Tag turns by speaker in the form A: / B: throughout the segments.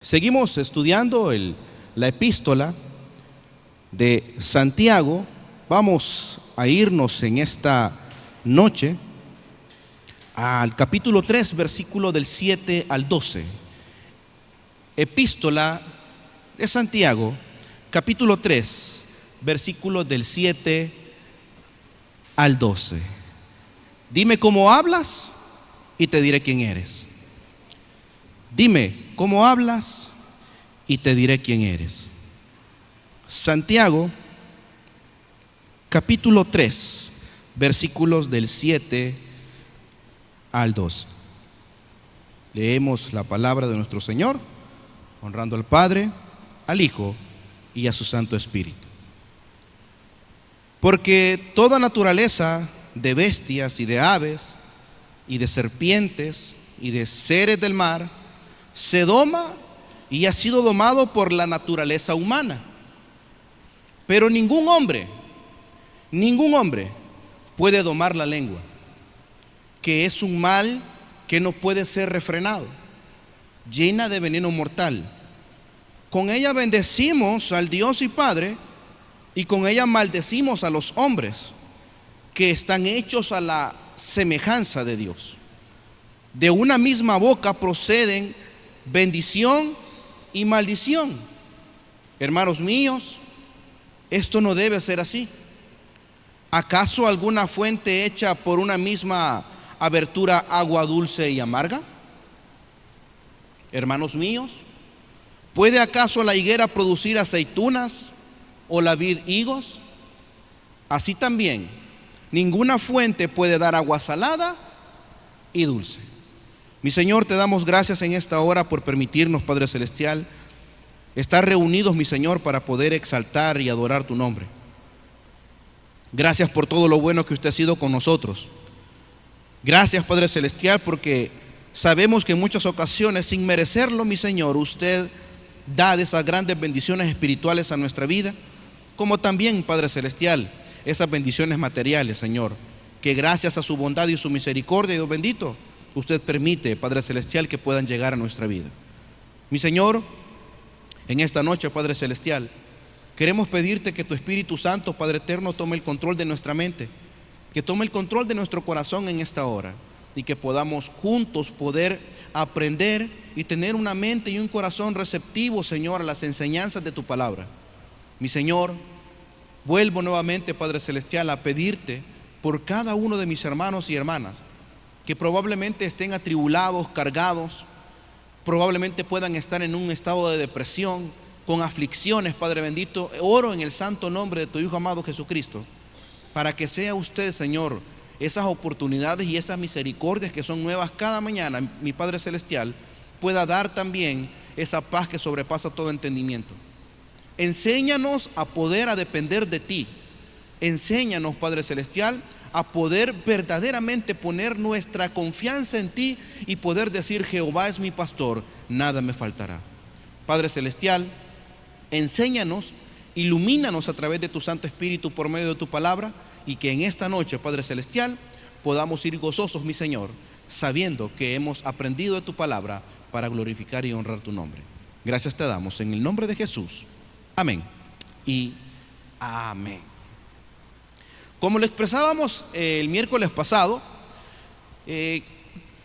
A: Seguimos estudiando la epístola de Santiago. Vamos a irnos en esta noche al capítulo 3, versículo del 7 al 12. Epístola de Santiago, capítulo 3, versículo del 7 al 12. Dime cómo hablas y te diré quién eres. Dime cómo hablas y te diré quién eres. Santiago, capítulo 3, versículos del 7 al 12. Leemos la palabra de nuestro Señor, honrando al Padre, al Hijo y a su Santo Espíritu. Porque toda naturaleza de bestias y de aves y de serpientes y de seres del mar se doma y ha sido domado por la naturaleza humana. Pero ningún hombre puede domar la lengua, que es un mal que no puede ser refrenado, llena de veneno mortal. Con ella bendecimos al Dios y Padre, y con ella maldecimos a los hombres que están hechos a la semejanza de Dios. De una misma boca proceden bendición y maldición. Hermanos míos, esto no debe ser así. ¿Acaso alguna fuente hecha por una misma abertura agua dulce y amarga? Hermanos míos, ¿puede acaso la higuera producir aceitunas o la vid higos? Así también, ninguna fuente puede dar agua salada y dulce. Mi Señor, te damos gracias en esta hora por permitirnos, Padre Celestial, estar reunidos, mi Señor, para poder exaltar y adorar tu nombre. Gracias por todo lo bueno que usted ha sido con nosotros. Gracias, Padre Celestial, porque sabemos que en muchas ocasiones, sin merecerlo, mi Señor, usted da de esas grandes bendiciones espirituales a nuestra vida, como también, Padre Celestial, esas bendiciones materiales, Señor, que gracias a su bondad y su misericordia, Dios bendito, usted permite, Padre Celestial, que puedan llegar a nuestra vida. Mi Señor, en esta noche, Padre Celestial, queremos pedirte que tu Espíritu Santo, Padre Eterno, tome el control de nuestra mente, que tome el control de nuestro corazón en esta hora, y que podamos juntos poder aprender y tener una mente y un corazón receptivo, Señor, a las enseñanzas de tu palabra. Mi Señor, vuelvo nuevamente, Padre Celestial, a pedirte por cada uno de mis hermanos y hermanas que probablemente estén atribulados, cargados, probablemente puedan estar en un estado de depresión, con aflicciones, Padre bendito. Oro en el santo nombre de tu Hijo amado Jesucristo, para que sea usted, Señor, esas oportunidades y esas misericordias que son nuevas cada mañana, mi Padre Celestial, pueda dar también esa paz que sobrepasa todo entendimiento. Enséñanos a poder a depender de ti. Enséñanos, Padre Celestial, a poder verdaderamente poner nuestra confianza en ti y poder decir: Jehová es mi pastor, nada me faltará. Padre Celestial, enséñanos, ilumínanos a través de tu Santo Espíritu por medio de tu palabra, y que en esta noche, Padre Celestial, podamos ir gozosos, mi Señor, sabiendo que hemos aprendido de tu palabra para glorificar y honrar tu nombre. Gracias te damos en el nombre de Jesús. Amén y amén. Como lo expresábamos el miércoles pasado,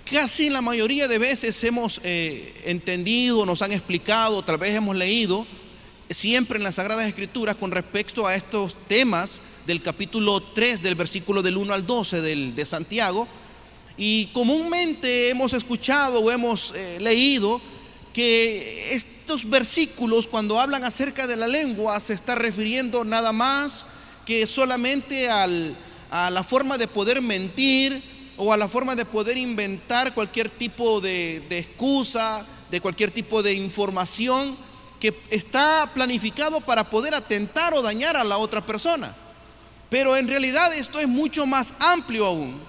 A: casi la mayoría de veces hemos entendido, nos han explicado, tal vez hemos leído siempre en las Sagradas Escrituras con respecto a estos temas del capítulo 3, del versículo del 1 al 12 de Santiago, y comúnmente hemos escuchado o hemos leído que estos versículos, cuando hablan acerca de la lengua, se está refiriendo nada más que solamente a la forma de poder mentir o a la forma de poder inventar cualquier tipo de excusa, de cualquier tipo de información que está planificado para poder atentar o dañar a la otra persona. Pero en realidad esto es mucho más amplio aún,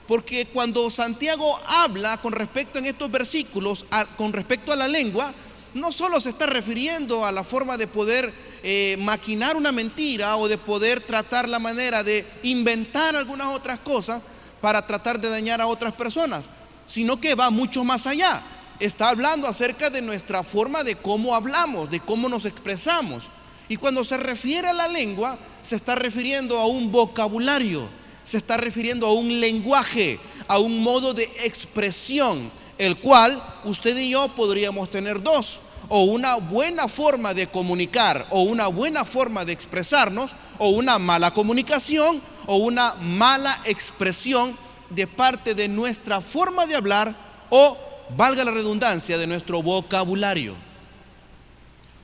A: porque cuando Santiago habla con respecto en estos versículos, con respecto a la lengua, no solo se está refiriendo a la forma de poder maquinar una mentira o de poder tratar la manera de inventar algunas otras cosas para tratar de dañar a otras personas, sino que va mucho más allá. está hablando acerca de nuestra forma de cómo hablamos, de cómo nos expresamos. Y cuando se refiere a la lengua, se está refiriendo a un vocabulario, se está refiriendo a un lenguaje, a un modo de expresión, el cual usted y yo podríamos tener dos: o una buena forma de comunicar, o una buena forma de expresarnos, o una mala comunicación, o una mala expresión de parte de nuestra forma de hablar, o, valga la redundancia, de nuestro vocabulario.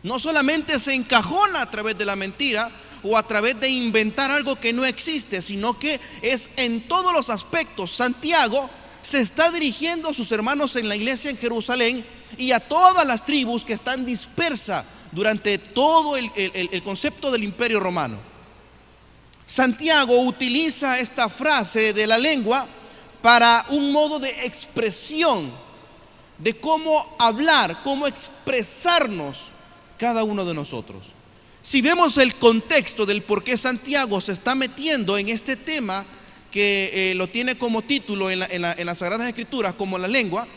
A: No solamente se encajona a través de la mentira o a través de inventar algo que no existe, sino que es en todos los aspectos. Santiago se está dirigiendo a sus hermanos en la iglesia en Jerusalén y a todas las tribus que están dispersas durante todo el concepto del Imperio Romano. Santiago utiliza esta frase de la lengua para un modo de expresión de cómo hablar, cómo expresarnos cada uno de nosotros. Si vemos el contexto del por qué Santiago se está metiendo en este tema, que lo tiene como título en las Sagradas Escrituras como la lengua,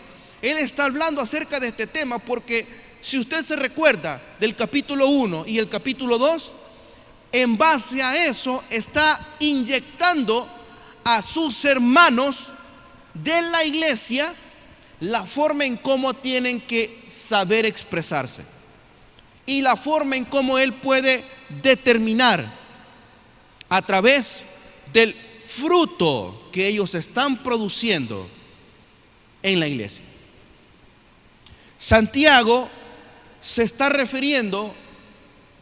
A: él está hablando acerca de este tema porque, si usted se recuerda del capítulo 1 y el capítulo 2, en base a eso está inyectando a sus hermanos de la iglesia la forma en cómo tienen que saber expresarse y la forma en cómo él puede determinar a través del fruto que ellos están produciendo en la iglesia. Santiago se está refiriendo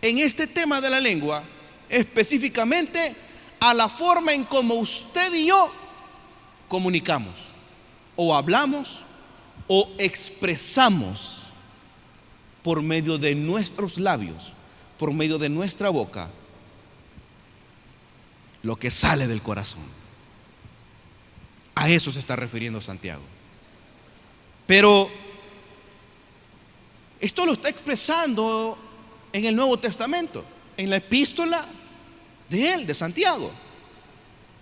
A: en este tema de la lengua específicamente a la forma en cómo usted y yo comunicamos, o hablamos, o expresamos por medio de nuestros labios, por medio de nuestra boca, lo que sale del corazón. A eso se está refiriendo Santiago. Pero esto lo está expresando en el Nuevo Testamento, en la epístola de él, de Santiago.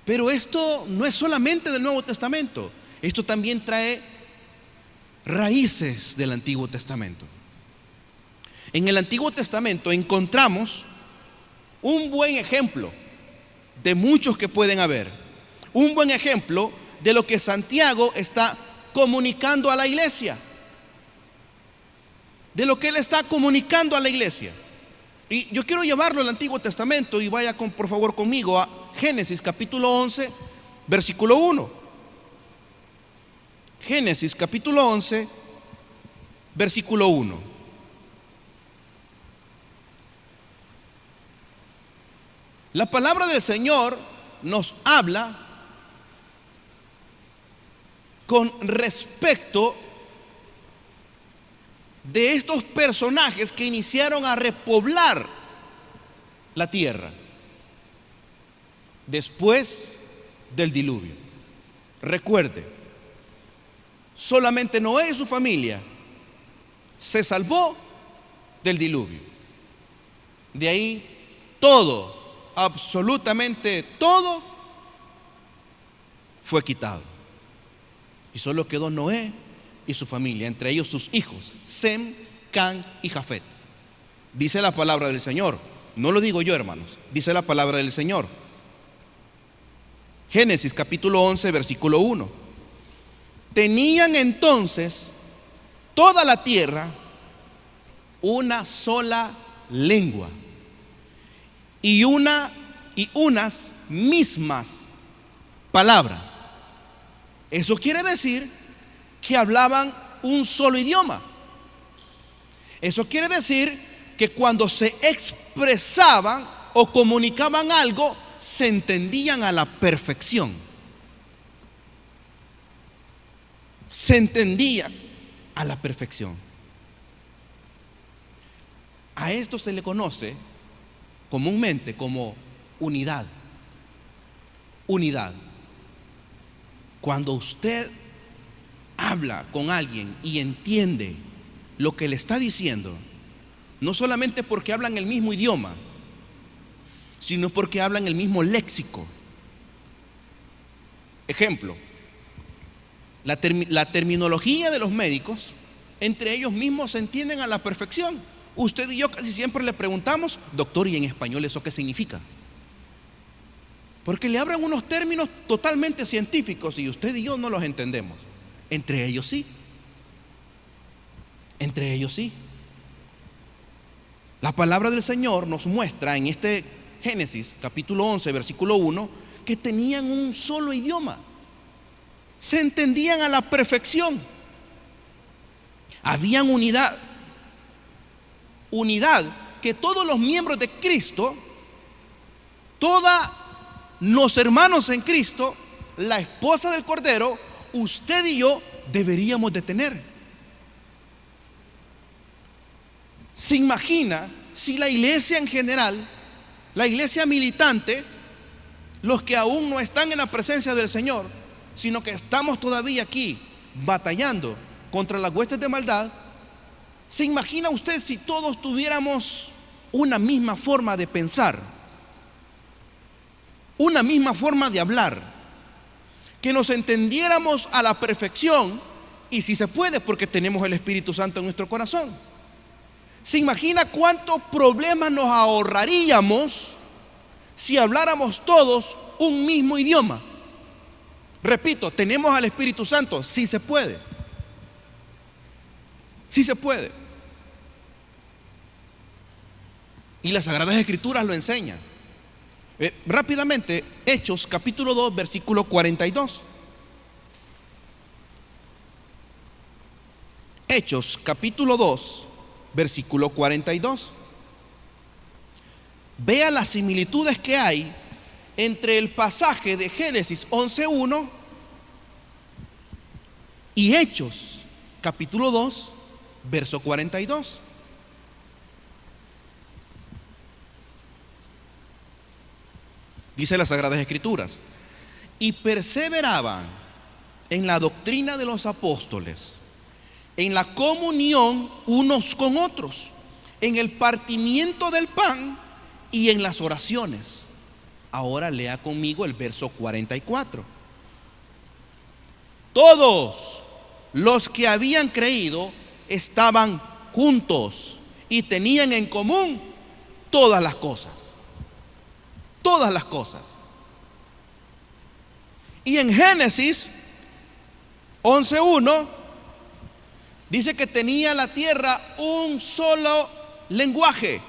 A: Pero esto no es solamente del Nuevo Testamento, esto también trae raíces del Antiguo Testamento. En el Antiguo Testamento encontramos un buen ejemplo de muchos que pueden haber, un buen ejemplo de lo que Santiago está comunicando a la iglesia, de lo que él está comunicando a la iglesia. Y yo quiero llevarlo al Antiguo Testamento, y vaya por favor conmigo a Génesis capítulo 11, versículo 1. Génesis capítulo 11, versículo 1. La palabra del Señor nos habla con respecto de estos personajes que iniciaron a repoblar la tierra después del diluvio. Recuerde, solamente Noé y su familia se salvó del diluvio. De ahí todo, absolutamente todo, fue quitado. Y solo quedó Noé y su familia, entre ellos sus hijos, Sem, Can y Jafet. Dice la palabra del Señor, no lo digo yo, hermanos, dice la palabra del Señor. Génesis capítulo 11, versículo 1. Tenían entonces toda la tierra una sola lengua y unas mismas palabras. Eso quiere decir que hablaban un solo idioma. Eso quiere decir que cuando se expresaban o comunicaban algo, se entendían a la perfección. Se entendía a la perfección. A esto se le conoce comúnmente como unidad. Unidad. Cuando usted habla con alguien y entiende lo que le está diciendo, no solamente porque hablan el mismo idioma, sino porque hablan el mismo léxico. Ejemplo, la terminología de los médicos Entre ellos mismos se entienden a la perfección. Usted y yo casi siempre le preguntamos: doctor, ¿y en español eso qué significa? Porque le hablan unos términos totalmente científicos y usted y yo no los entendemos. Entre ellos sí. Entre ellos sí. La palabra del Señor nos muestra en este Génesis capítulo 11 versículo 1 que tenían un solo idioma. Se entendían a la perfección. Habían unidad. Unidad que todos los miembros de Cristo, todos los hermanos en Cristo, la esposa del Cordero, usted y yo deberíamos de tener. ¿Se imagina si la iglesia en general, la iglesia militante, los que aún no están en la presencia del Señor, sino que estamos todavía aquí batallando contra las huestes de maldad? ¿Se imagina usted si todos tuviéramos una misma forma de pensar, una misma forma de hablar, que nos entendiéramos a la perfección? Y si se puede, porque tenemos el Espíritu Santo en nuestro corazón. ¿Se imagina cuántos problemas nos ahorraríamos si habláramos todos un mismo idioma? Repito, tenemos al Espíritu Santo, sí se puede. Sí se puede. Y las Sagradas Escrituras lo enseñan. Rápidamente, Hechos capítulo 2 versículo 42. Hechos capítulo 2 versículo 42. Vea las similitudes que hay entre el pasaje de Génesis 11:1 y Hechos capítulo 2 verso 42. Dice las Sagradas Escrituras: y perseveraban en la doctrina de los apóstoles, en la comunión unos con otros, en el partimiento del pan y en las oraciones. Ahora lea conmigo el verso 44. Todos los que habían creído estaban juntos y tenían en común todas las cosas. Todas las cosas. Y en Génesis 11:1 dice que tenía la tierra un solo lenguaje,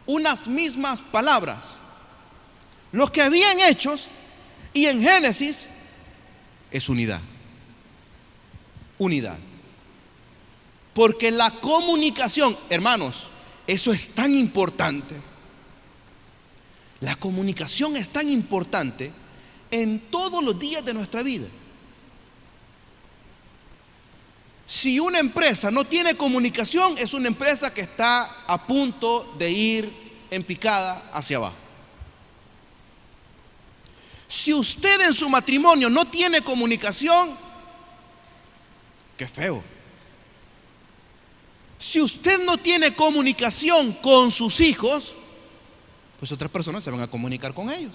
A: unas mismas palabras. Lo que había en Hechos y en Génesis es unidad. Unidad. Porque la comunicación, hermanos, eso es tan importante. La comunicación es tan importante en todos los días de nuestra vida. Si una empresa no tiene comunicación, es una empresa que está a punto de ir en picada hacia abajo. Si usted en su matrimonio no tiene comunicación, qué feo. Si usted no tiene comunicación con sus hijos, pues otras personas se van a comunicar con ellos.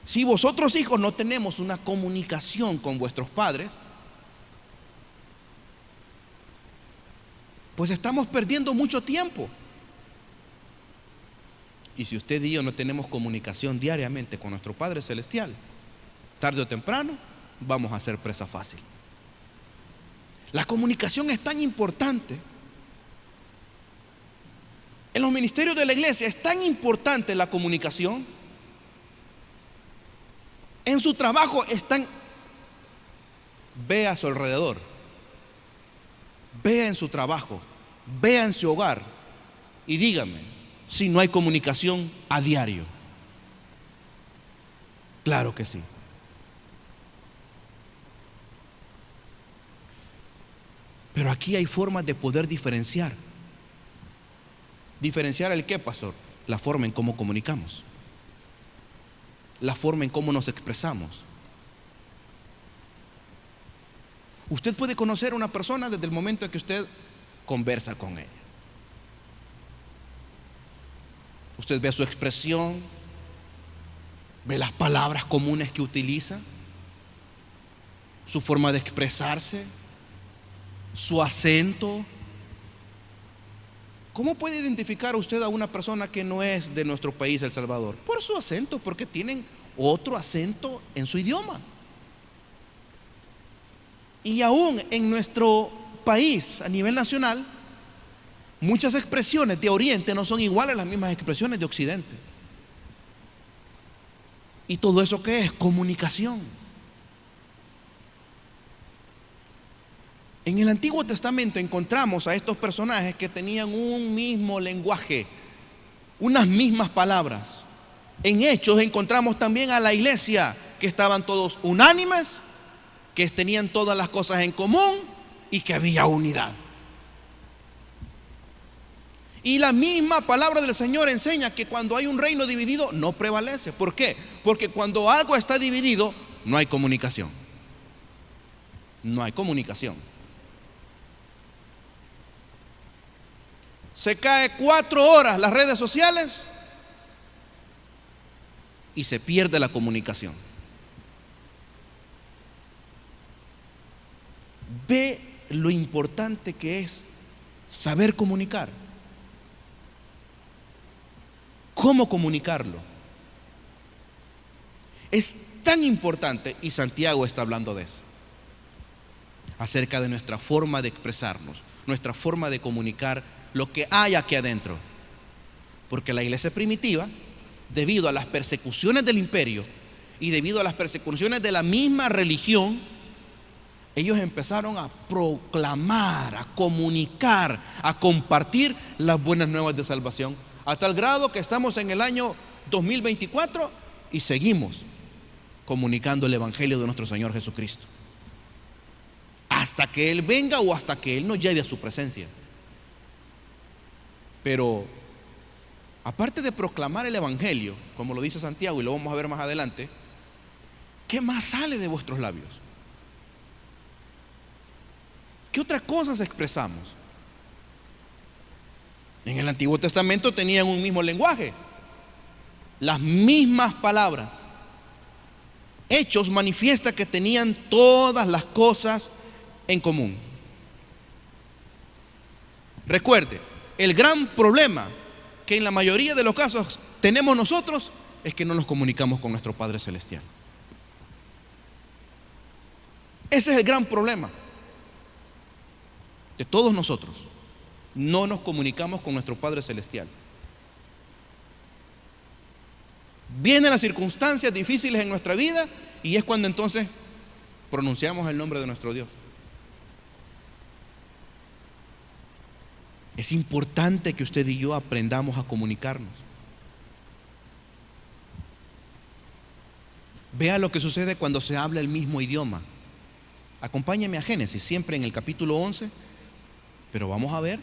A: Si vosotros hijos no tenemos una comunicación con vuestros padres, pues estamos perdiendo mucho tiempo. Y si usted y yo no tenemos comunicación diariamente con nuestro Padre Celestial, tarde o temprano vamos a ser presa fácil. La comunicación es tan importante. En los ministerios de la iglesia es tan importante la comunicación. En su trabajo es tan... Vea a su alrededor. Vea en su trabajo. Vea en su hogar. Y dígame si no hay comunicación a diario. Claro que sí. Pero aquí hay formas de poder diferenciar. ¿Diferenciar el qué, pastor? La forma en cómo comunicamos, la forma en cómo nos expresamos. Usted puede conocer a una persona desde el momento en que usted conversa con ella. Usted ve su expresión, ve las palabras comunes que utiliza. su forma de expresarse, su acento. ¿Cómo puede identificar usted a una persona que no es de nuestro país, El Salvador? Por su acento, porque tienen otro acento en su idioma. Y aún en nuestro país, a nivel nacional, muchas expresiones de Oriente no son iguales a las mismas expresiones de Occidente. ¿Y todo eso qué es? Comunicación. En el Antiguo Testamento encontramos a estos personajes que tenían un mismo lenguaje, unas mismas palabras. En Hechos encontramos también a la iglesia que estaban todos unánimes, que tenían todas las cosas en común y que había unidad. Y la misma palabra del Señor enseña que cuando hay un reino dividido no prevalece. ¿Por qué? Porque cuando algo está dividido no hay comunicación. No hay comunicación. Se cae 4 horas las redes sociales y se pierde la comunicación. Ve lo importante que es saber comunicar. ¿Cómo comunicarlo? Es tan importante, y Santiago está hablando de eso, acerca de nuestra forma de expresarnos, nuestra forma de comunicar lo que hay aquí adentro. Porque la iglesia primitiva, debido a las persecuciones del imperio y debido a las persecuciones de la misma religión, ellos empezaron a proclamar, a comunicar, a compartir las buenas nuevas de salvación, a tal grado que estamos en el año 2024 y seguimos comunicando el evangelio de nuestro Señor Jesucristo hasta que Él venga o hasta que Él nos lleve a su presencia. Pero aparte de proclamar el evangelio, como lo dice Santiago y lo vamos a ver más adelante, ¿qué más sale de vuestros labios? ¿Qué otras cosas expresamos? En el Antiguo Testamento tenían un mismo lenguaje, las mismas palabras. Hechos manifiesta que tenían todas las cosas en común. Recuerde, el gran problema que en la mayoría de los casos tenemos nosotros es que no nos comunicamos con nuestro Padre Celestial. Ese es el gran problema de todos nosotros. No nos comunicamos con nuestro Padre Celestial. Vienen las circunstancias difíciles en nuestra vida y es cuando entonces pronunciamos el nombre de nuestro Dios. Es importante que usted y yo aprendamos a comunicarnos. Vea lo que sucede cuando se habla el mismo idioma. Acompáñeme a Génesis, siempre en el capítulo 11, pero vamos a ver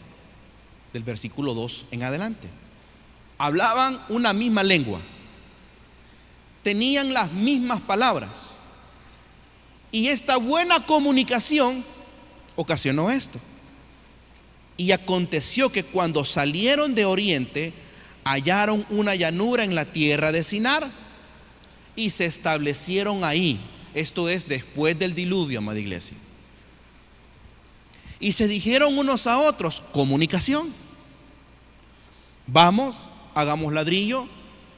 A: del versículo 2 en adelante. Hablaban una misma lengua, tenían las mismas palabras, y esta buena comunicación ocasionó esto. Y aconteció que cuando salieron de oriente, hallaron una llanura en la tierra de Sinar y se establecieron ahí. Esto es después del diluvio, amada iglesia. Y se dijeron unos a otros, comunicación: vamos, hagamos ladrillo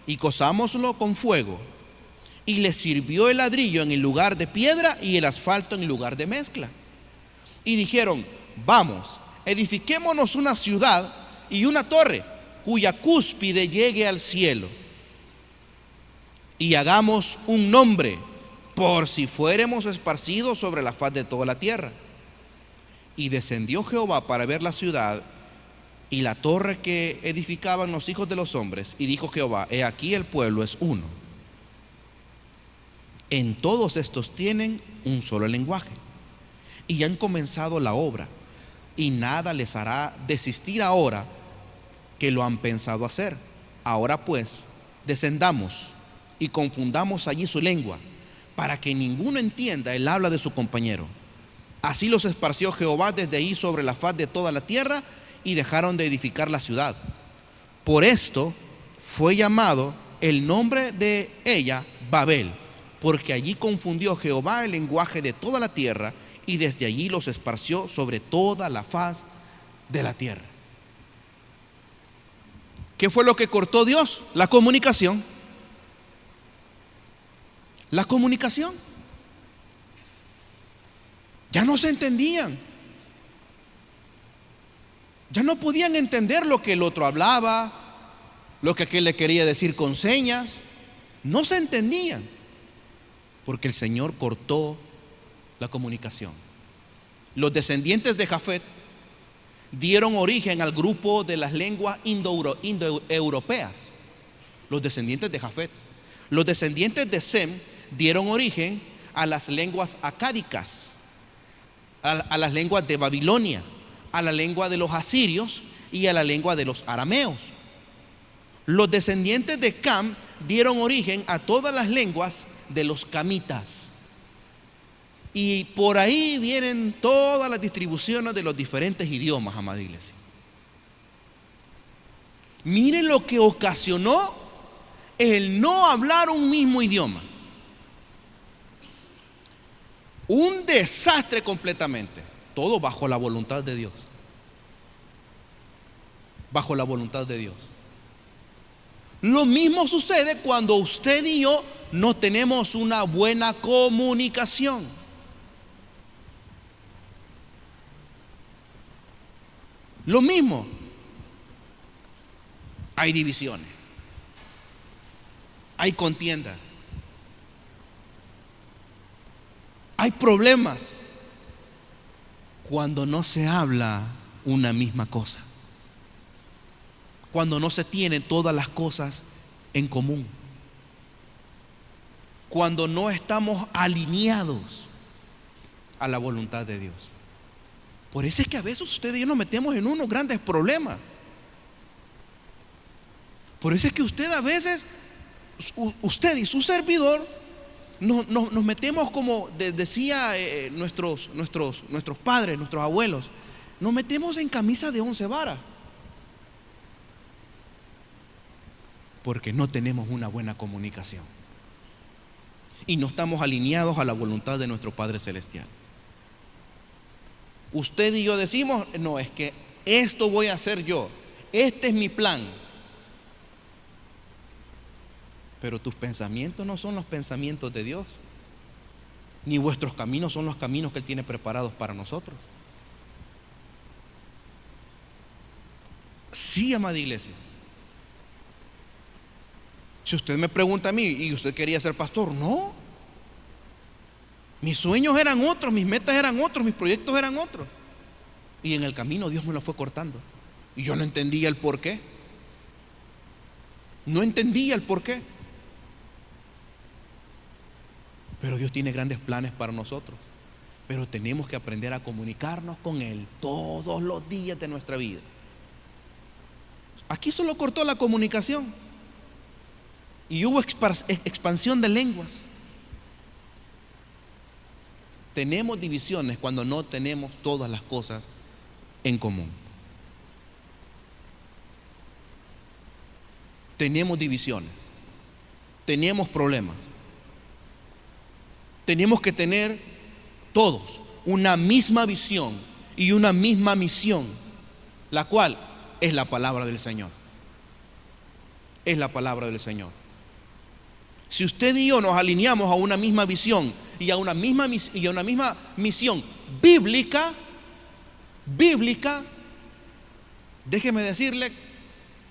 A: y cozámoslo con fuego. Y les sirvió el ladrillo en el lugar de piedra y el asfalto en el lugar de mezcla. Y dijeron: vamos, edifiquémonos una ciudad y una torre cuya cúspide llegue al cielo, y hagamos un nombre, por si fuéremos esparcidos sobre la faz de toda la tierra. Y descendió Jehová para ver la ciudad y la torre que edificaban los hijos de los hombres, y dijo Jehová: he aquí el pueblo es uno, en todos estos tienen un solo lenguaje, y han comenzado la obra, y nada les hará desistir ahora que lo han pensado hacer. Ahora pues, descendamos y confundamos allí su lengua, para que ninguno entienda el habla de su compañero. Así los esparció Jehová desde ahí sobre la faz de toda la tierra, y dejaron de edificar la ciudad. Por esto fue llamado el nombre de ella Babel, porque allí confundió Jehová el lenguaje de toda la tierra, y desde allí los esparció sobre toda la faz de la tierra. ¿Qué fue lo que cortó Dios? La comunicación. La comunicación. Ya no se entendían. Ya no podían entender lo que el otro hablaba, lo que aquel le quería decir con señas. No se entendían, porque el Señor cortó la comunicación. Los descendientes de Jafet dieron origen al grupo de las lenguas indoeuropeas. Los descendientes de Jafet. Los descendientes de Sem dieron origen a las lenguas acádicas, a las lenguas de Babilonia, a la lengua de los asirios y a la lengua de los arameos. Los descendientes de Cam dieron origen a todas las lenguas de los camitas. Y por ahí vienen todas las distribuciones de los diferentes idiomas, amada iglesia. Miren lo que ocasionó el no hablar un mismo idioma. Un desastre completamente. Todo bajo la voluntad de Dios. Bajo la voluntad de Dios. Lo mismo sucede cuando usted y yo no tenemos una buena comunicación. Lo mismo. Hay divisiones. Hay contienda. Hay problemas cuando no se habla una misma cosa, cuando no se tienen todas las cosas en común, cuando no estamos alineados a la voluntad de Dios. Por eso es que a veces usted y yo nos metemos en unos grandes problemas. Por eso es que usted a veces, usted y su servidor, nos metemos, como decía nuestros padres, nuestros abuelos, nos metemos en camisa de 11 varas, porque no tenemos una buena comunicación y no estamos alineados a la voluntad de nuestro Padre Celestial. Usted y yo decimos: no, es que esto voy a hacer yo, este es mi plan. Pero tus pensamientos no son los pensamientos de Dios, ni vuestros caminos son los caminos que Él tiene preparados para nosotros. Sí, amada iglesia. Si usted me pregunta a mí, ¿y usted quería ser pastor? No. Mis sueños eran otros, mis metas eran otros, mis proyectos eran otros. Y en el camino Dios me lo fue cortando. Y yo no entendía el por qué. No entendía el por qué. Pero Dios tiene grandes planes para nosotros. Pero tenemos que aprender a comunicarnos con Él todos los días de nuestra vida. Aquí solo cortó la comunicación y hubo expansión de lenguas. Tenemos divisiones cuando no tenemos todas las cosas en común. Tenemos divisiones, tenemos problemas. Tenemos que tener todos una misma visión y una misma misión, la cual es la palabra del Señor. Es la palabra del Señor. Si usted y yo nos alineamos a una misma visión y a una misma misión bíblica, déjeme decirle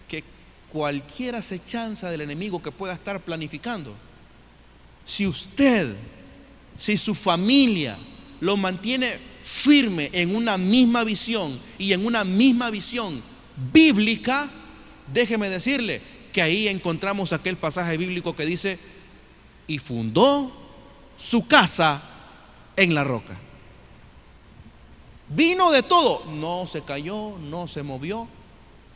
A: que cualquier acechanza del enemigo que pueda estar planificando, si su familia lo mantiene firme en una misma visión y en una misma visión bíblica, déjeme decirle que ahí encontramos aquel pasaje bíblico que dice: y fundó su casa en la roca. Vino de todo, no se cayó, no se movió,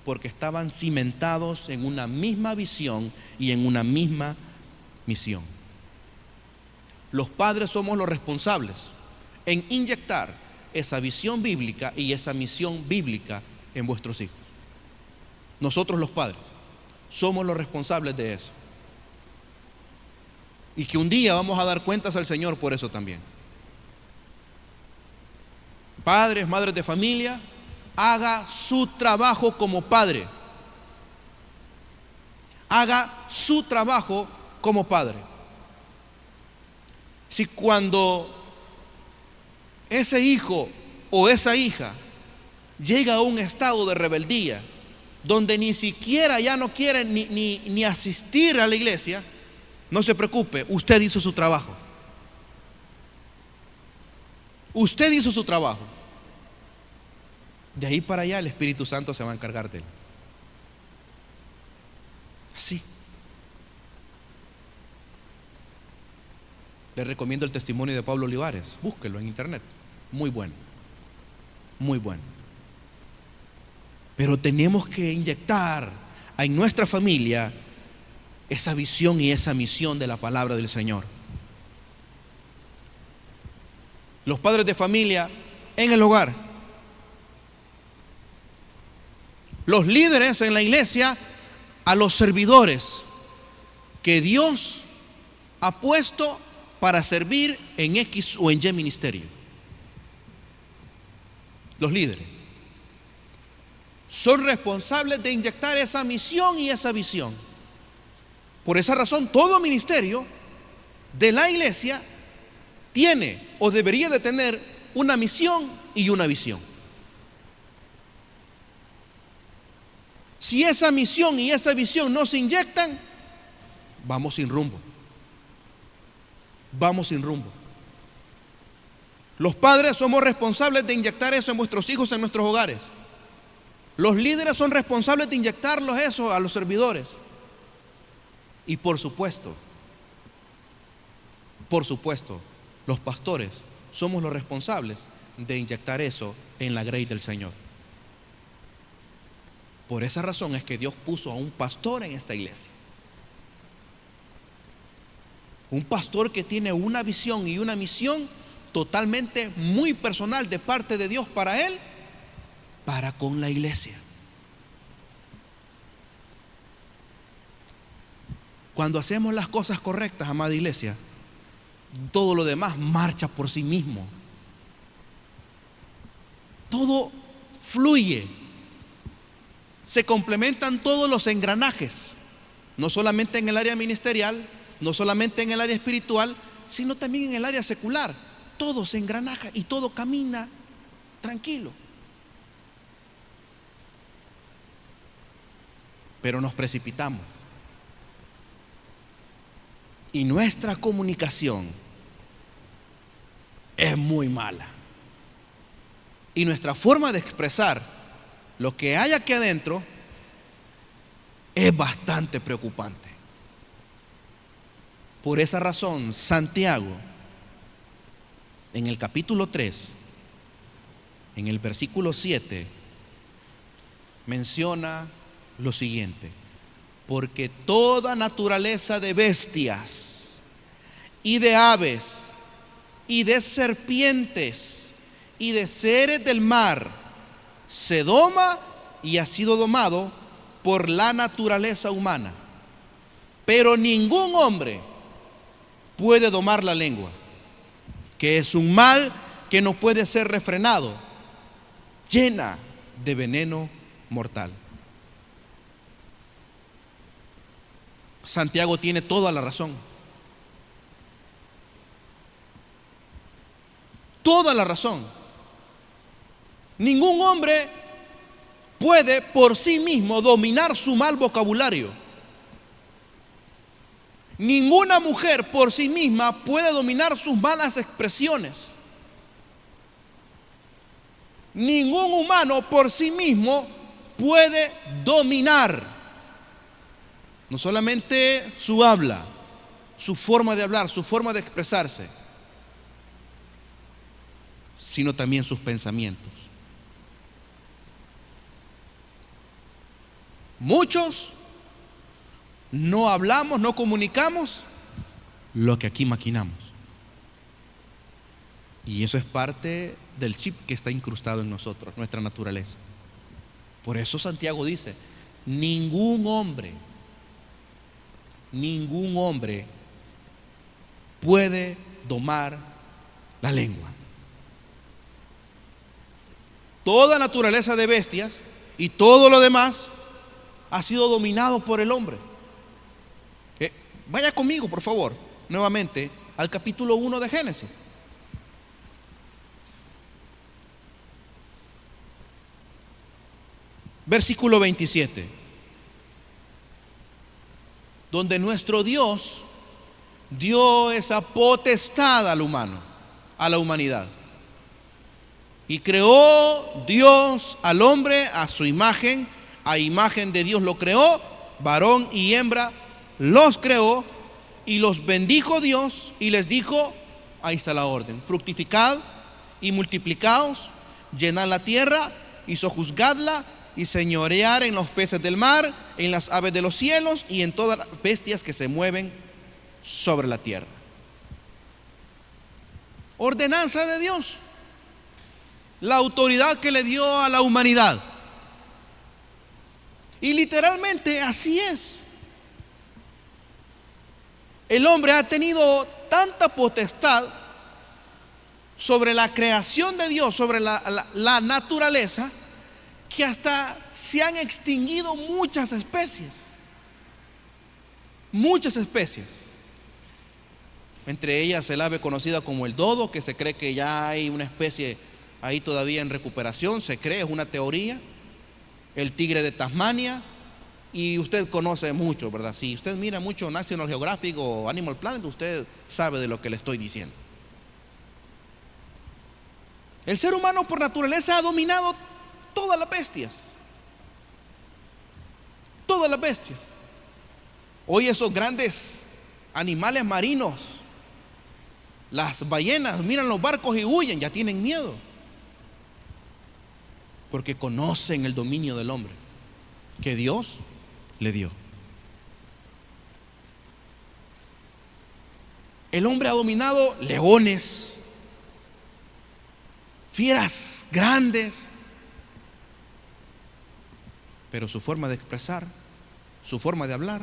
A: porque estaban cimentados en una misma visión y en una misma misión. Los padres somos los responsables en inyectar esa visión bíblica y esa misión bíblica en vuestros hijos. Nosotros los padres somos los responsables de eso. Y que un día vamos a dar cuentas al Señor por eso también. Padres, madres de familia, haga su trabajo como padre. Haga su trabajo como padre. Si cuando ese hijo o esa hija llega a un estado de rebeldía, donde ni siquiera ya no quiere ni asistir a la iglesia, no se preocupe, usted hizo su trabajo. Usted hizo su trabajo. De ahí para allá el Espíritu Santo se va a encargar de él. Así. Le recomiendo el testimonio de Pablo Olivares. Búsquelo en internet. Muy bueno. Muy bueno. Pero tenemos que inyectar en nuestra familia esa visión y esa misión de la palabra del Señor. Los padres de familia en el hogar, los líderes en la iglesia, a los servidores que Dios ha puesto para servir en X o en Y ministerio. Los líderes son responsables de inyectar esa misión y esa visión. Por esa razón, todo ministerio de la iglesia tiene o debería de tener una misión y una visión. Si esa misión y esa visión no se inyectan, vamos sin rumbo. Vamos sin rumbo. Los padres somos responsables de inyectar eso en nuestros hijos, en nuestros hogares. Los líderes son responsables de inyectarlos eso a los servidores. Y por supuesto, los pastores somos los responsables de inyectar eso en la grey del Señor. Por esa razón es que Dios puso a un pastor en esta iglesia. Un pastor que tiene una visión y una misión totalmente muy personal de parte de Dios para él, para con la iglesia. Cuando hacemos las cosas correctas, amada iglesia, todo lo demás marcha por sí mismo. Todo fluye. Se complementan todos los engranajes, no solamente en el área ministerial, no solamente en el área espiritual, sino también en el área secular. Todo se engranaja y todo camina tranquilo. Pero nos precipitamos. Y nuestra comunicación es muy mala. Y nuestra forma de expresar lo que hay aquí adentro es bastante preocupante. Por esa razón, Santiago, en el capítulo 3, en el versículo 7, menciona lo siguiente: porque toda naturaleza de bestias y de aves y de serpientes y de seres del mar se doma y ha sido domado por la naturaleza humana. Pero ningún hombre puede domar la lengua, que es un mal que no puede ser refrenado, llena de veneno mortal. Santiago tiene toda la razón. Toda la razón. Ningún hombre puede por sí mismo dominar su mal vocabulario. Ninguna mujer por sí misma puede dominar sus malas expresiones. Ningún humano por sí mismo puede dominar no solamente su habla, su forma de hablar, su forma de expresarse, sino también sus pensamientos. Muchos no hablamos, no comunicamos lo que aquí maquinamos. Y eso es parte del chip que está incrustado en nosotros, nuestra naturaleza. Por eso Santiago dice: ningún hombre puede domar la lengua. Toda naturaleza de bestias y todo lo demás ha sido dominado por el hombre. Vaya conmigo, por favor, nuevamente al capítulo 1 de Génesis. Versículo 27, donde nuestro Dios dio esa potestad al humano, a la humanidad. Y creó Dios al hombre a su imagen, a imagen de Dios lo creó, varón y hembra los creó, y los bendijo Dios y les dijo, ahí está la orden: fructificad y multiplicaos, llenad la tierra y sojuzgadla, y señorear en los peces del mar, en las aves de los cielos y en todas las bestias que se mueven sobre la tierra. Ordenanza de Dios, la autoridad que le dio a la humanidad. Y literalmente así es. El hombre ha tenido tanta potestad sobre la creación de Dios, sobre la naturaleza, que hasta se han extinguido muchas especies. Muchas especies. Entre ellas el ave conocida como el dodo, que se cree que ya hay una especie ahí todavía en recuperación, se cree, es una teoría. El tigre de Tasmania. Y usted conoce mucho, ¿verdad? Si usted mira mucho National Geographic o Animal Planet, usted sabe de lo que le estoy diciendo. El ser humano por naturaleza ha dominado todas las bestias. Todas las bestias. Hoy esos grandes animales marinos, las ballenas, miran los barcos y huyen, ya tienen miedo. Porque conocen el dominio del hombre que Dios le dio. El hombre ha dominado leones, fieras grandes, pero su forma de expresar, su forma de hablar,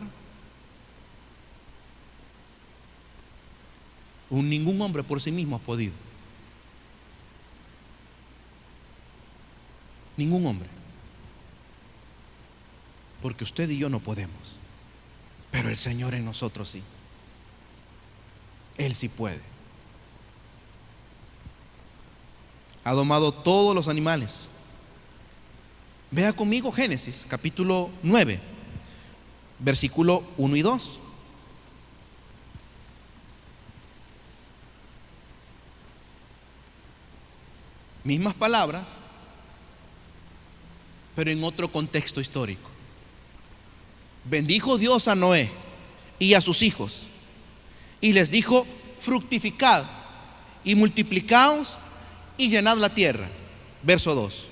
A: ningún hombre por sí mismo ha podido. Ningún hombre. Porque usted y yo no podemos, pero el Señor en nosotros sí. Él sí puede. Ha domado todos los animales. Vea conmigo Génesis capítulo 9, versículo 1 y 2. Mismas palabras, pero en otro contexto histórico. Bendijo Dios a Noé y a sus hijos y les dijo: fructificad y multiplicaos y llenad la tierra. Verso 2.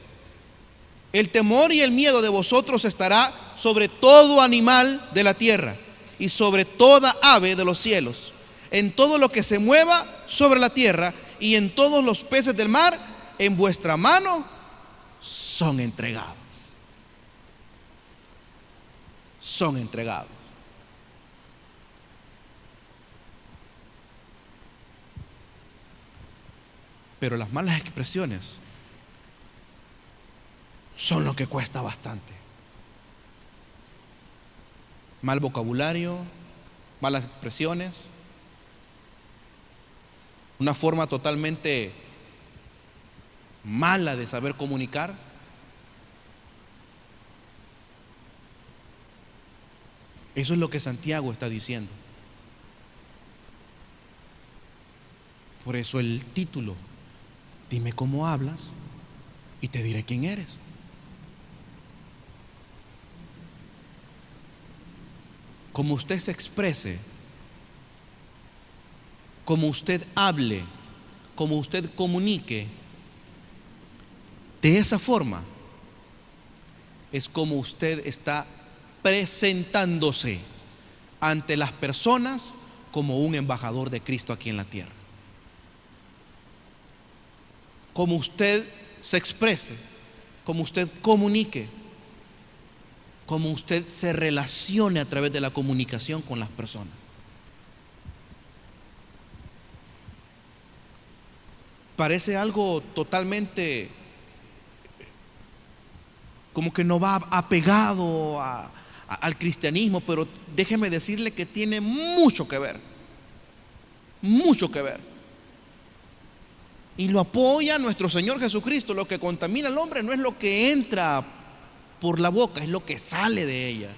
A: El temor y el miedo de vosotros estará sobre todo animal de la tierra y sobre toda ave de los cielos, en todo lo que se mueva sobre la tierra y en todos los peces del mar. En vuestra mano son entregados. Son entregados. Pero las malas expresiones son lo que cuesta bastante. Mal vocabulario, malas expresiones, una forma totalmente mala de saber comunicar. Eso es lo que Santiago está diciendo. Por eso el título: dime cómo hablas y te diré quién eres. Como usted se exprese, como usted hable, como usted comunique, de esa forma es como usted está presentándose ante las personas como un embajador de Cristo aquí en la tierra. Como usted se exprese, como usted comunique, como usted se relacione a través de la comunicación con las personas. parece algo totalmente como que no va apegado al cristianismo, pero déjeme decirle que tiene mucho que ver, mucho que ver. Y lo apoya nuestro Señor Jesucristo. Lo que contamina al hombre no es lo que entra por la boca, es lo que sale de ella.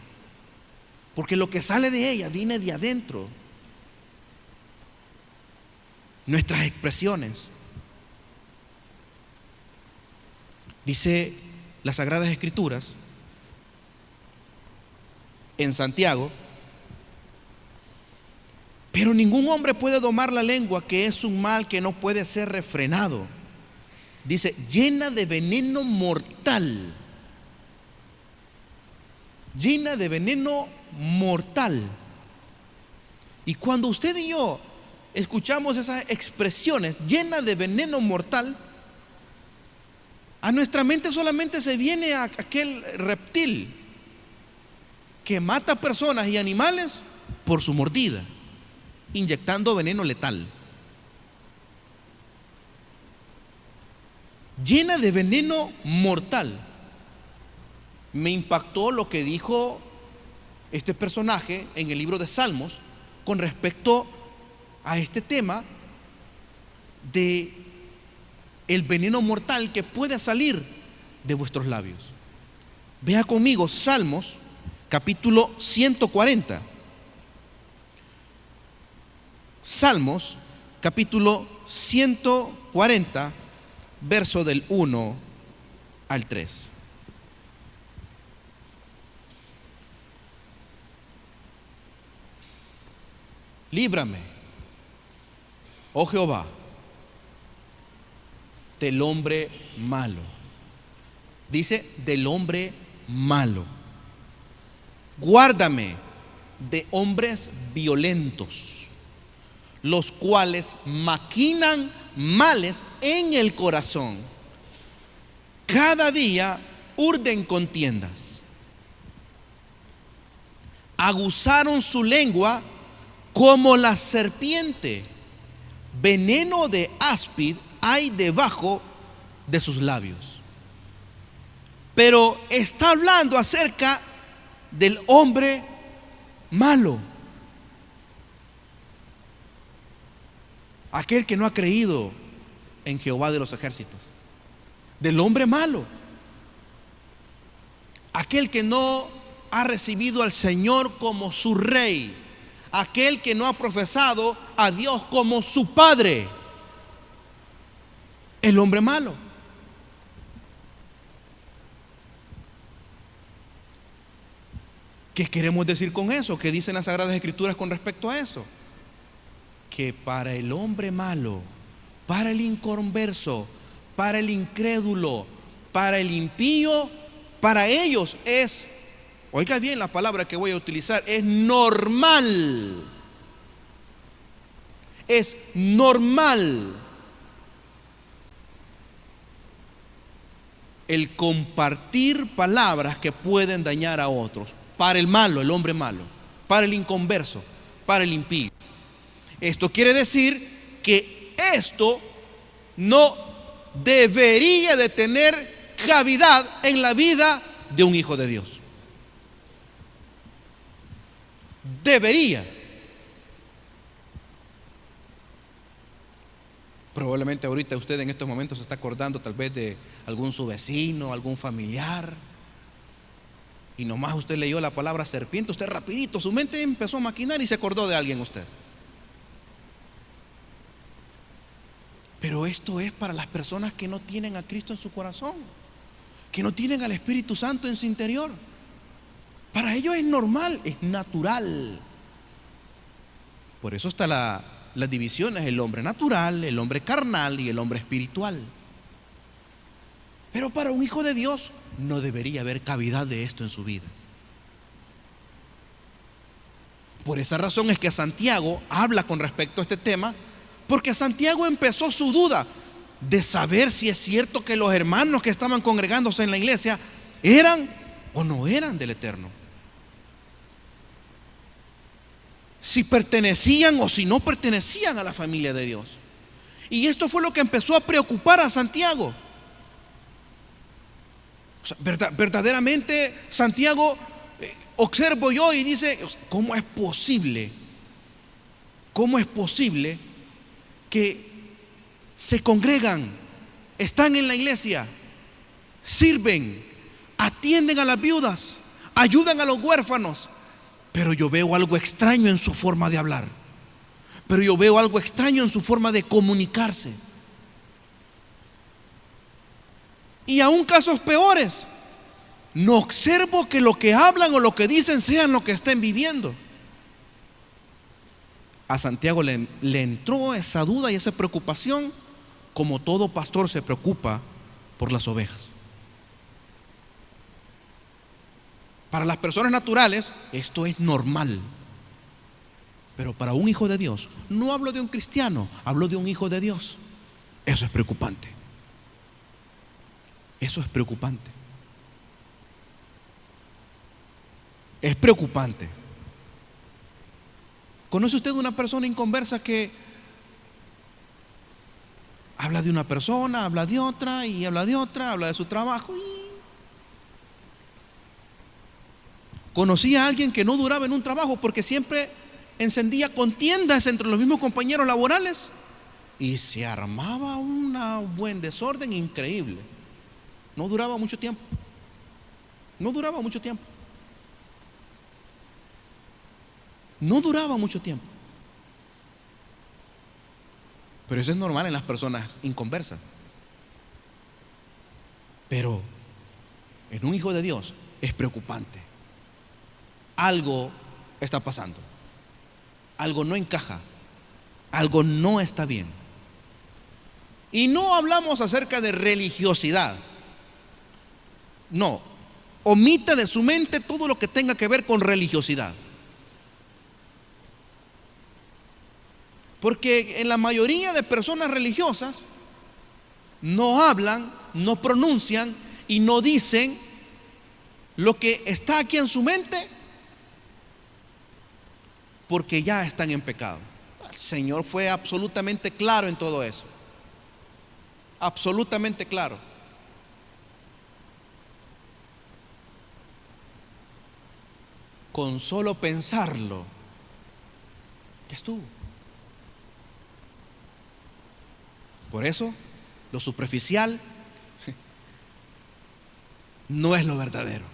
A: Porque lo que sale de ella viene de adentro. Nuestras expresiones. Dice las Sagradas Escrituras en Santiago: pero ningún hombre puede domar la lengua, que es un mal que no puede ser refrenado. Dice, llena de veneno mortal. Llena de veneno mortal. Y cuando usted y yo escuchamos esas expresiones, llena de veneno mortal, a nuestra mente solamente se viene aquel reptil que mata personas y animales por su mordida, inyectando veneno letal. Llena de veneno mortal. Me impactó lo que dijo este personaje en el libro de Salmos con respecto a este tema de el veneno mortal que puede salir de vuestros labios. Vea conmigo Salmos capítulo 140. Salmos capítulo 140, verso del 1 al 3. Líbrame, oh Jehová, del hombre malo. Dice, del hombre malo. Guárdame de hombres violentos, los cuales maquinan males en el corazón. Cada día urden contiendas. Aguzaron su lengua como la serpiente. Veneno de áspid hay debajo de sus labios. Pero está hablando acerca del hombre malo. Aquel que no ha creído en Jehová de los ejércitos. Del hombre malo. Aquel que no ha recibido al Señor como su rey. Aquel que no ha profesado a Dios como su Padre. El hombre malo. ¿Qué queremos decir con eso? ¿Qué dicen las Sagradas Escrituras con respecto a eso? Que para el hombre malo, para el inconverso, para el incrédulo, para el impío, para ellos es, oiga bien la palabra que voy a utilizar, es normal. Es normal el compartir palabras que pueden dañar a otros. Para el malo, el hombre malo, para el inconverso, para el impío. Esto quiere decir que esto no debería de tener cavidad en la vida de un hijo de Dios. Debería. Probablemente ahorita usted en estos momentos se está acordando tal vez de algún su vecino, algún familiar, y nomás usted leyó la palabra serpiente, usted rapidito, su mente empezó a maquinar y se acordó de alguien usted. Pero esto es para las personas que no tienen a Cristo en su corazón, que no tienen al Espíritu Santo en su interior. Para ellos es normal, es natural. Por eso está las divisiones: el hombre natural, el hombre carnal y el hombre espiritual. Pero para un hijo de Dios no debería haber cavidad de esto en su vida. Por esa razón es que Santiago habla con respecto a este tema, porque Santiago empezó su duda de saber si es cierto que los hermanos que estaban congregándose en la iglesia eran o no eran del Eterno, si pertenecían o si no pertenecían a la familia de Dios. Y esto fue lo que empezó a preocupar a Santiago. O sea, verdaderamente Santiago, observo yo y dice, ¿cómo es posible? ¿Cómo es posible que se congregan, están en la iglesia, sirven, atienden a las viudas, ayudan a los huérfanos, pero yo veo algo extraño en su forma de hablar? Pero yo veo algo extraño en su forma de comunicarse. Y aún casos peores, no observo que lo que hablan o lo que dicen sean lo que estén viviendo. A Santiago le entró esa duda y esa preocupación, como todo pastor se preocupa por las ovejas. Para las personas naturales esto es normal, pero para un hijo de Dios, no hablo de un cristiano, hablo de un hijo de Dios, eso es preocupante. Eso es preocupante. Es preocupante. ¿Conoce usted una persona inconversa que habla de una persona, habla de otra y habla de otra, habla de su trabajo? Conocí a alguien que no duraba en un trabajo porque siempre encendía contiendas entre los mismos compañeros laborales y se armaba un buen desorden increíble. No duraba mucho tiempo. No duraba mucho tiempo. No duraba mucho tiempo. Pero eso es normal en las personas inconversas. Pero en un hijo de Dios es preocupante. Algo está pasando. Algo no encaja. Algo no está bien. Y no hablamos acerca de religiosidad. No. Omita de su mente todo lo que tenga que ver con religiosidad. Porque en la mayoría de personas religiosas no hablan, no pronuncian y no dicen lo que está aquí en su mente porque ya están en pecado. El Señor fue absolutamente claro en todo eso. Absolutamente claro. Con solo pensarlo, ya estuvo. Por eso, lo superficial no es lo verdadero.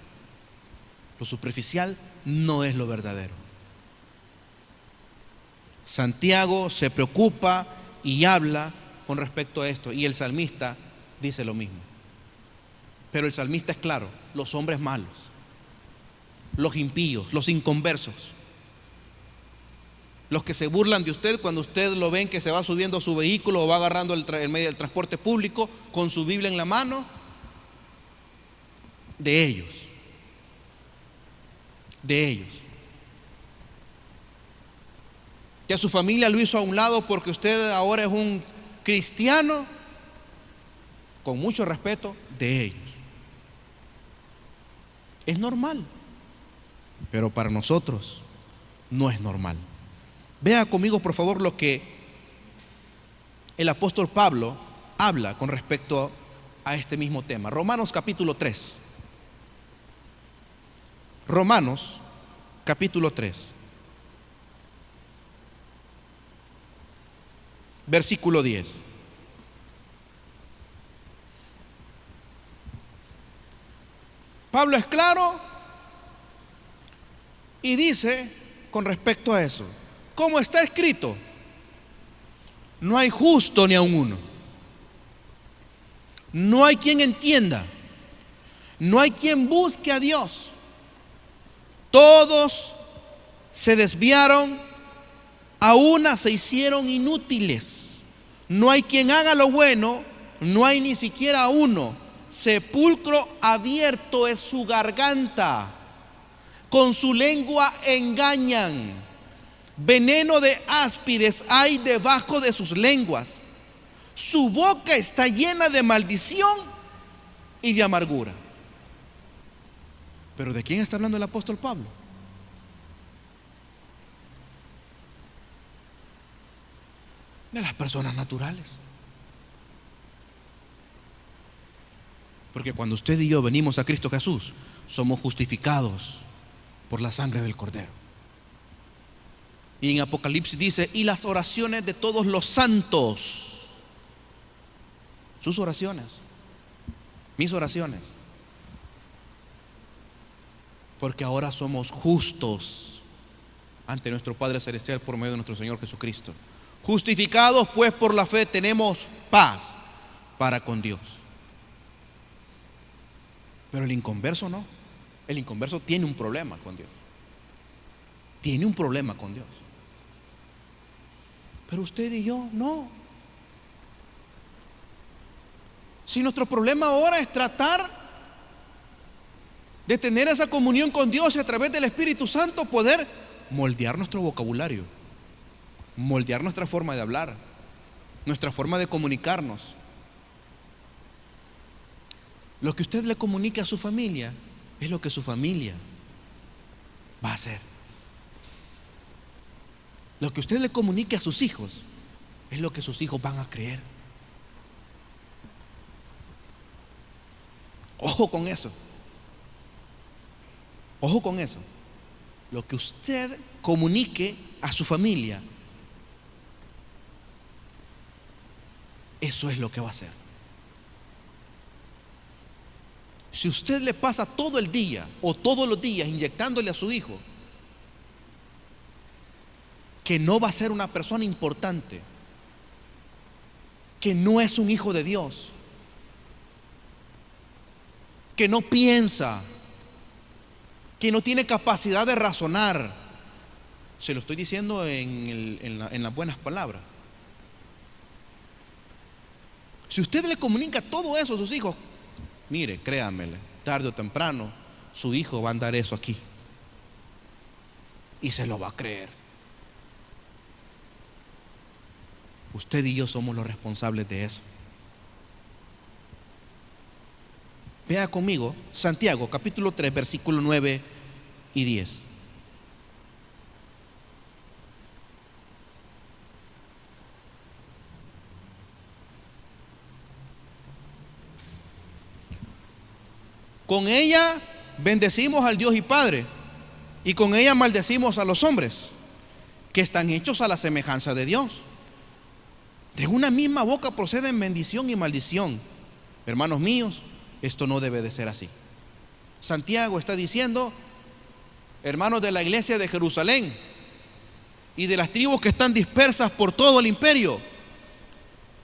A: Lo superficial no es lo verdadero. Santiago se preocupa y habla con respecto a esto, y el salmista dice lo mismo. Pero el salmista es claro: los hombres malos, los impíos, los inconversos, los que se burlan de usted cuando usted lo ven que se va subiendo a su vehículo o va agarrando el medio del transporte público con su Biblia en la mano, de ellos. Que a su familia lo hizo a un lado porque usted ahora es un cristiano, con mucho respeto, de ellos. Es normal, pero para nosotros no es normal. Vea conmigo, por favor, lo que el apóstol Pablo habla con respecto a este mismo tema. Romanos capítulo 3. Romanos capítulo 3. Versículo 10. Pablo es claro y dice con respecto a eso: como está escrito, no hay justo ni aun uno. No hay quien entienda. No hay quien busque a Dios. Todos se desviaron, a una se hicieron inútiles. No hay quien haga lo bueno, no hay ni siquiera uno. Sepulcro abierto es su garganta. Con su lengua engañan. Veneno de áspides hay debajo de sus lenguas. Su boca está llena de maldición y de amargura. ¿Pero de quién está hablando el apóstol Pablo? de las personas naturales. Porque cuando usted y yo venimos a Cristo Jesús, somos justificados por la sangre del Cordero. Y en Apocalipsis dice: y las oraciones de todos los santos, sus oraciones, mis oraciones, porque ahora somos justos ante nuestro Padre Celestial por medio de nuestro Señor Jesucristo. Justificados pues por la fe, tenemos paz para con Dios. Pero el inconverso no. El inconverso tiene un problema con Dios. Tiene un problema con Dios. Pero usted y yo no. Si nuestro problema ahora es tratar de tener esa comunión con Dios y a través del Espíritu Santo poder moldear nuestro vocabulario, moldear nuestra forma de hablar, nuestra forma de comunicarnos. Lo que usted le comunique a su familia es lo que su familia va a hacer. Lo que usted le comunique a sus hijos es lo que sus hijos van a creer. Ojo con eso. Ojo con eso. Lo que usted comunique a su familia, eso es lo que va a hacer. Si usted le pasa todo el día o todos los días inyectándole a su hijo que no va a ser una persona importante, que no es un hijo de Dios, que no piensa, que no tiene capacidad de razonar, se lo estoy diciendo en las buenas palabras. Si usted le comunica todo eso a sus hijos, mire, créanmele, tarde o temprano su hijo va a andar eso aquí y se lo va a creer. Usted y yo somos los responsables de eso. Vea conmigo Santiago capítulo 3 versículo 9 y 10. Con ella bendecimos al Dios y Padre, y con ella maldecimos a los hombres que están hechos a la semejanza de Dios. De una misma boca proceden bendición y maldición. Hermanos míos, esto no debe de ser así. Santiago está diciendo: hermanos de la iglesia de Jerusalén y de las tribus que están dispersas por todo el imperio,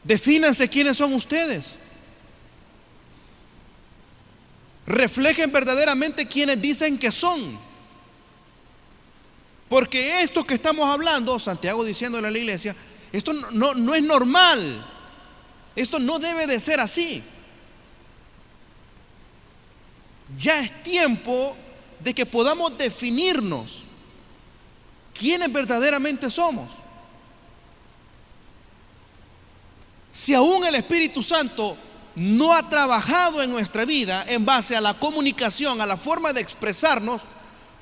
A: defínanse quiénes son ustedes. Reflejen verdaderamente quienes dicen que son. Porque esto que estamos hablando, Santiago diciéndole a la iglesia, esto no es normal. Esto no debe de ser así. Ya es tiempo de que podamos definirnos quiénes verdaderamente somos. Si aún el Espíritu Santo no ha trabajado en nuestra vida en base a la comunicación, a la forma de expresarnos,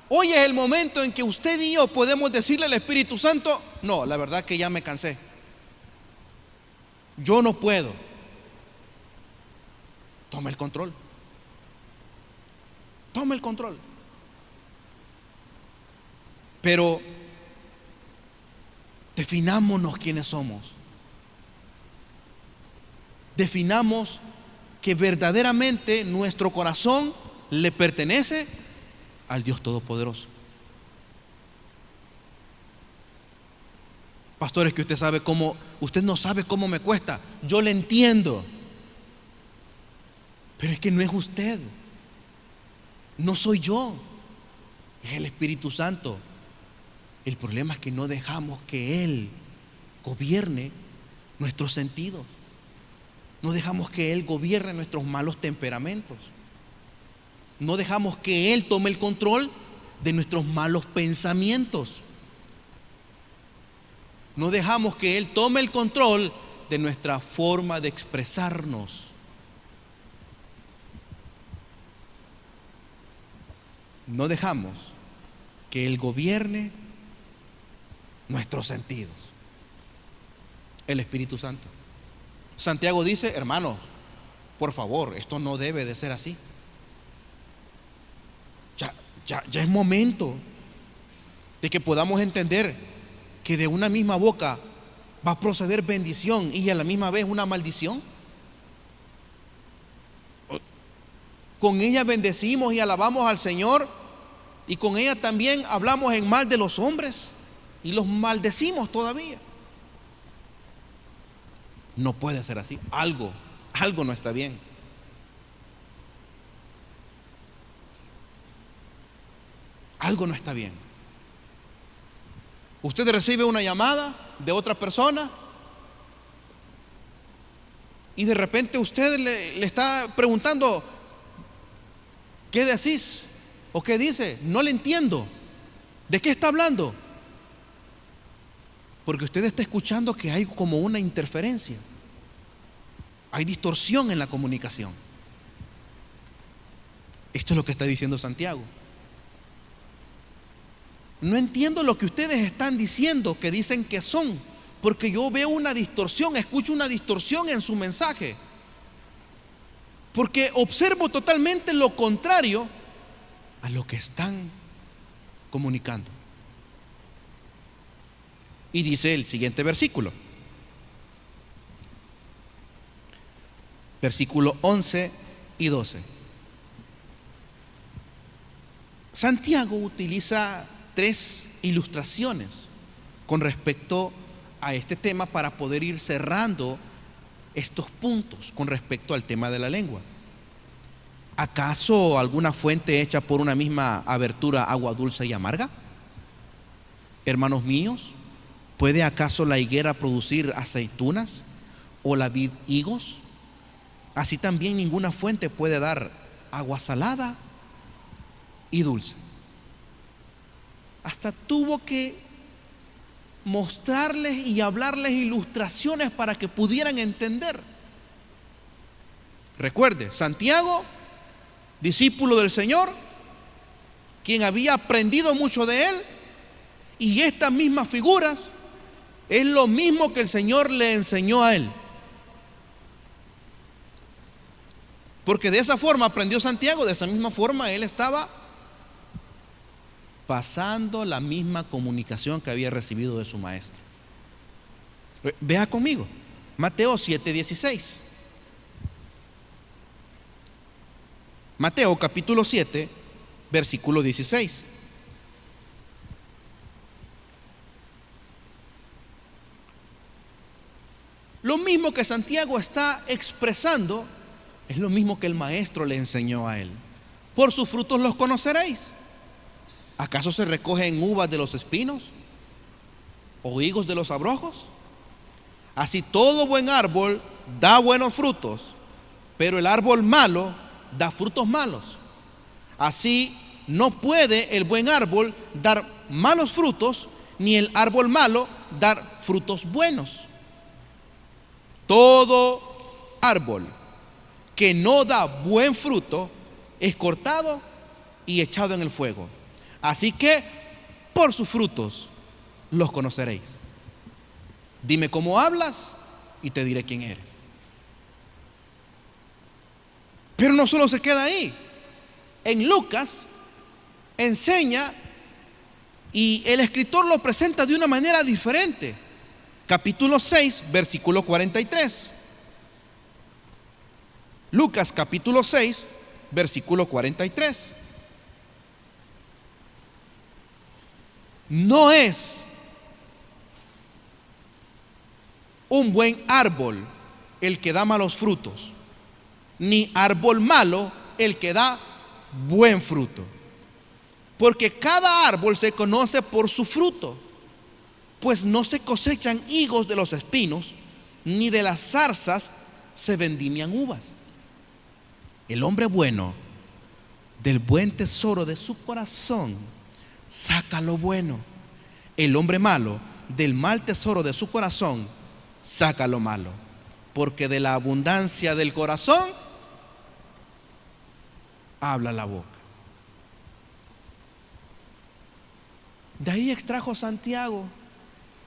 A: hoy es el momento en que usted y yo podemos decirle al Espíritu Santo: no, la verdad que ya me cansé, yo no puedo. Toma el control. Toma el control. Pero definámonos quiénes somos. Definamos que verdaderamente nuestro corazón le pertenece al Dios Todopoderoso. Pastores, que usted no sabe cómo me cuesta. Yo le entiendo. Pero es que no es usted. No soy yo. Es el Espíritu Santo. El problema es que no dejamos que Él gobierne nuestros sentidos. No dejamos que Él gobierne nuestros malos temperamentos. No dejamos que Él tome el control de nuestros malos pensamientos. No dejamos que Él tome el control de nuestra forma de expresarnos. No dejamos que Él gobierne nuestros sentidos. El Espíritu Santo. Santiago dice, hermanos, por favor, esto no debe de ser así. Ya es momento de que podamos entender que de una misma boca va a proceder bendición y a la misma vez una maldición. Con ella bendecimos y alabamos al Señor, y con ella también hablamos en mal de los hombres y los maldecimos todavía. No puede ser así. Algo no está bien. Algo no está bien. Usted recibe una llamada de otra persona y de repente usted le está preguntando, ¿qué decís? ¿O qué dice? No le entiendo. ¿De qué está hablando? Porque usted está escuchando que hay como una interferencia. Hay distorsión en la comunicación. Esto es lo que está diciendo Santiago. No entiendo lo que ustedes están diciendo, que dicen que son, porque yo veo una distorsión, escucho una distorsión en su mensaje. Porque observo totalmente lo contrario a lo que están comunicando. Y dice el siguiente versículo, versículo 11 y 12. Santiago utiliza 3 ilustraciones con respecto a este tema para poder ir cerrando estos puntos con respecto al tema de la lengua. ¿Acaso alguna fuente hecha por una misma abertura agua dulce y amarga? Hermanos míos, ¿puede acaso la higuera producir aceitunas o la vid higos? Así también ninguna fuente puede dar agua salada y dulce. Hasta tuvo que mostrarles y hablarles ilustraciones para que pudieran entender. Recuerde, Santiago, discípulo del Señor, quien había aprendido mucho de él, y estas mismas figuras es lo mismo que el Señor le enseñó a él. Porque de esa forma aprendió Santiago, de esa misma forma él estaba pasando la misma comunicación que había recibido de su maestro. Vea conmigo, Mateo 7:16. Mateo capítulo 7, versículo 16. Lo mismo que Santiago está expresando es lo mismo que el maestro le enseñó a él. Por sus frutos los conoceréis. ¿Acaso se recogen uvas de los espinos o higos de los abrojos? Así todo buen árbol da buenos frutos, pero el árbol malo da frutos malos. Así no puede el buen árbol dar malos frutos, ni el árbol malo dar frutos buenos. Todo árbol que no da buen fruto es cortado y echado en el fuego. Así que por sus frutos los conoceréis. Dime cómo hablas y te diré quién eres. Pero no solo se queda ahí. En Lucas enseña, y el escritor lo presenta de una manera diferente. Capítulo 6, versículo 43. Lucas capítulo 6, versículo 43. No es un buen árbol el que da malos frutos, ni árbol malo el que da buen fruto. Porque cada árbol se conoce por su fruto, pues no se cosechan higos de los espinos, ni de las zarzas se vendimian uvas. El hombre bueno del buen tesoro de su corazón saca lo bueno. El hombre malo del mal tesoro de su corazón saca lo malo. Porque de la abundancia del corazón habla la boca. De ahí extrajo Santiago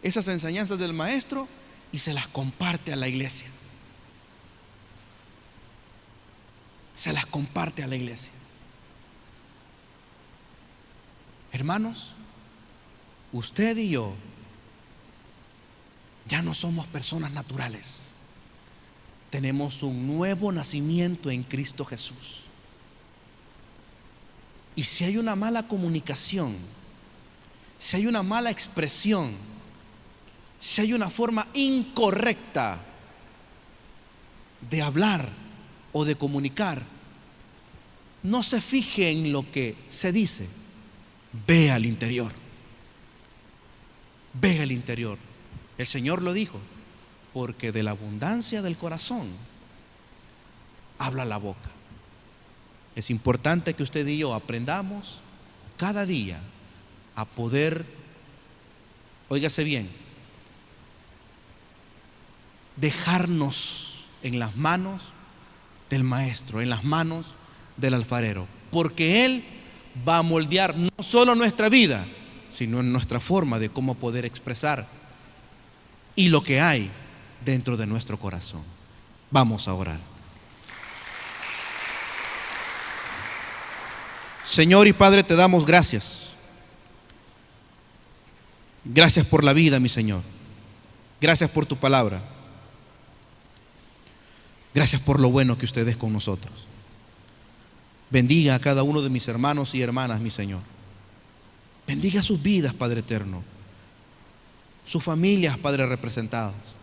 A: esas enseñanzas del maestro y se las comparte a la iglesia. Se las comparte a la iglesia. Hermanos, usted y yo ya no somos personas naturales. Tenemos un nuevo nacimiento en Cristo Jesús. Y si hay una mala comunicación, si hay una mala expresión, si hay una forma incorrecta de hablar o de comunicar, no se fije en lo que se dice, ve al interior. Ve al interior. El Señor lo dijo, porque de la abundancia del corazón habla la boca. Es importante que usted y yo aprendamos cada día a poder, óigase bien, dejarnos en las manos del maestro, en las manos del alfarero, porque Él va a moldear no solo nuestra vida, sino en nuestra forma de cómo poder expresar y lo que hay dentro de nuestro corazón. Vamos a orar. Señor y Padre, te damos gracias. Gracias por la vida, mi Señor. Gracias por tu palabra. Gracias por lo bueno que usted es con nosotros. Bendiga a cada uno de mis hermanos y hermanas, mi Señor. Bendiga sus vidas, Padre eterno. Sus familias, Padre, representadas.